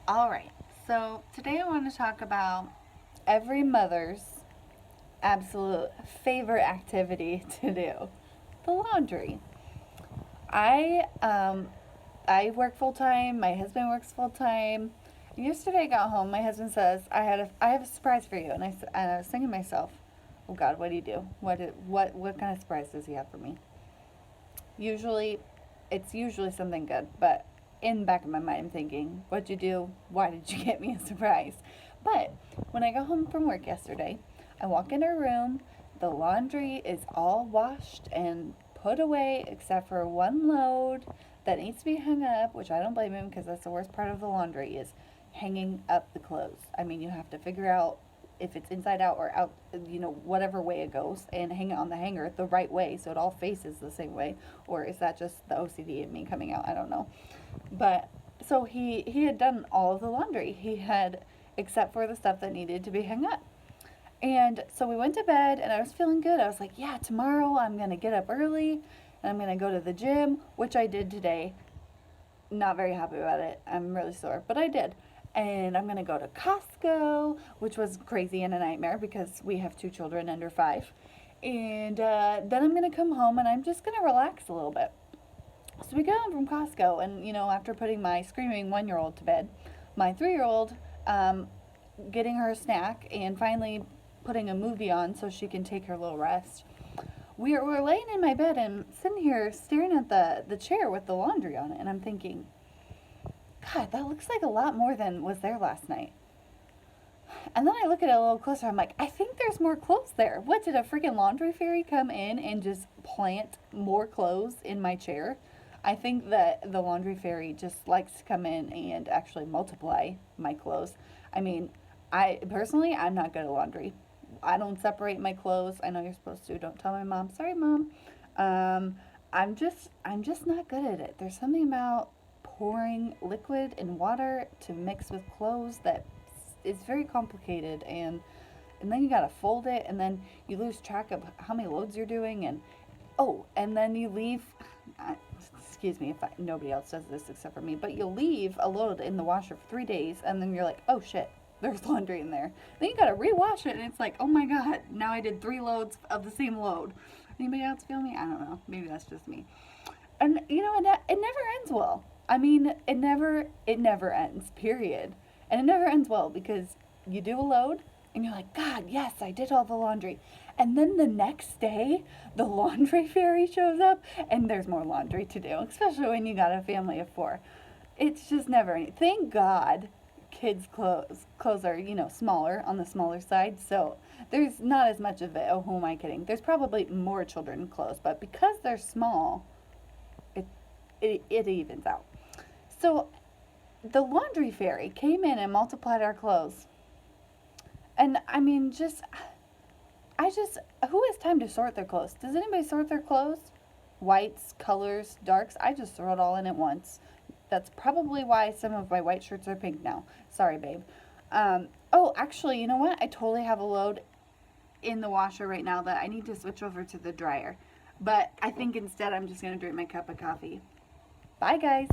All right, so today I want to talk about every mother's absolute favorite activity to do, the laundry. I um I work full time. My husband works full time. Yesterday I got home. My husband says I have a surprise for you, and I was thinking to myself, oh God, what do you do? What kind of surprise does he have for me? Usually, it's usually something good, but in the back of my mind, I'm thinking, what'd you do? Why did you get me a surprise? But when I got home from work yesterday, I walk in her room. The laundry is all washed and put away except for one load that needs to be hung up, which I don't blame him because that's the worst part of the laundry is hanging up the clothes. I mean, you have to figure out if it's inside out or out, whatever way it goes, and hang it on the hanger the right way so it all faces the same way. Or is that just the OCD in me coming out? I don't know. But so he had done all of the laundry. He had, except for the stuff that needed to be hung up. And so we went to bed and I was feeling good. I was like, yeah, tomorrow I'm going to get up early and I'm going to go to the gym, which I did today. Not very happy about it. I'm really sore, but I did. And I'm going to go to Costco, which was crazy and a nightmare because we have two children under 5. And then I'm going to come home and I'm just going to relax a little bit. So we got home from Costco, and after putting my screaming 1-year old to bed, my 3-year old getting her a snack, and finally putting a movie on so she can take her little rest. We're laying in my bed and sitting here staring at the chair with the laundry on it, and I'm thinking, God, that looks like a lot more than was there last night. And then I look at it a little closer. I'm like, I think there's more clothes there. What, did a freaking laundry fairy come in and just plant more clothes in my chair? I think that the laundry fairy just likes to come in and actually multiply my clothes. I mean, I personally, I'm not good at laundry. I don't separate my clothes. I know you're supposed to. Don't tell my mom. Sorry, mom. Um, I'm just not good at it. There's something about pouring liquid and water to mix with clothes that is very complicated, and then you gotta fold it, and then you lose track of how many loads you're doing, and oh, and then you leave. Excuse me if nobody else does this except for me, but you leave a load in the washer for 3 days, and then you're like, oh shit, there's laundry in there. Then you gotta rewash it, and it's like, oh my god, now I did 3 loads of the same load. Anybody else feel me? I don't know. Maybe that's just me. And it never ends well. I mean, it never ends. Period. And it never ends well because you do a load and you're like, God, yes, I did all the laundry. And then the next day, the laundry fairy shows up and there's more laundry to do, especially when you got a family of 4. It's just never any. Thank God kids' clothes are, smaller, on the smaller side. So there's not as much of it. Oh, who am I kidding? There's probably more children clothes, but because they're small, it, it evens out. So the laundry fairy came in and multiplied our clothes. And I mean, who has time to sort their clothes? Does anybody sort their clothes? Whites, colors, darks. I just throw it all in at once. That's probably why some of my white shirts are pink now. Sorry, babe. Oh, actually, you know what? I totally have a load in the washer right now that I need to switch over to the dryer. But I think instead I'm just going to drink my cup of coffee. Bye, guys.